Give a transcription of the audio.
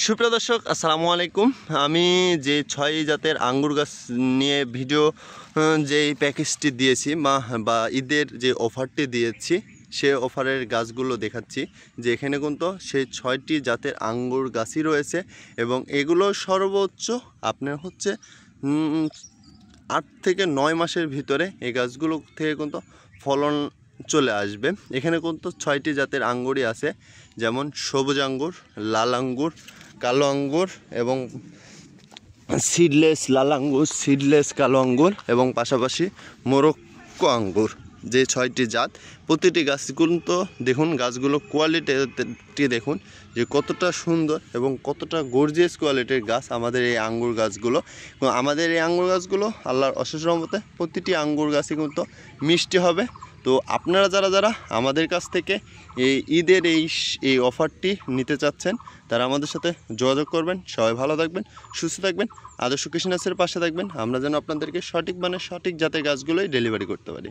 সুপ্রিয় দর্শক আসসালামু আলাইকুম। আমি যে 6 জাতের আঙ্গুর গাছ নিয়ে ভিডিও যেই প্যাকেজটি দিয়েছি বা ঈদের যে অফারটি দিয়েছি সে অফারের গাছগুলো দেখাচ্ছি যে এখানে কিন্তু সেই 6টি জাতের আঙ্গুর গাছই রয়েছে এবং এগুলো সর্বোচ্চ আপনার হচ্ছে 8 থেকে 9 মাসের ভিতরে এই গাছগুলো থেকে কিন্তু ফলন চলে আসবে। এখানে কিন্তু 6টি জাতের আঙ্গুরই আছে, যেমন সবুজ আঙ্গুর, লাল আঙ্গুর, কালো আঙ্গুর এবং সিডলেস লাল আঙ্গুর, সিডলেস কালো আঙ্গুর এবং পাশাপাশি মোরক্কো আঙ্গুর। যে 6টি জাত, প্রতিটি গাছ কিন্তু দেখুন, গাছগুলো কোয়ালিটি দেখুন যে কতটা সুন্দর এবং কতটা গর্জিয়াস কোয়ালিটির গাছ আমাদের এই আঙ্গুর গাছগুলো। এবং আমাদের এই আঙ্গুর গাছগুলো আল্লাহর অশেষ রহমতে প্রতিটি আঙ্গুর গাছই কিন্তু মিষ্টি হবে। তো আপনারা যারা আমাদের কাছ থেকে এই ঈদের এই অফারটি নিতে চাচ্ছেন তারা আমাদের সাথে যোগাযোগ করবেন। সবাই ভালো থাকবেন, সুস্থ থাকবেন, আদর্শ কৃষি নার্সারির পাশে থাকবেন। আমরা যেন আপনাদেরকে সঠিক জাতের গাছগুলোই ডেলিভারি করতে পারি।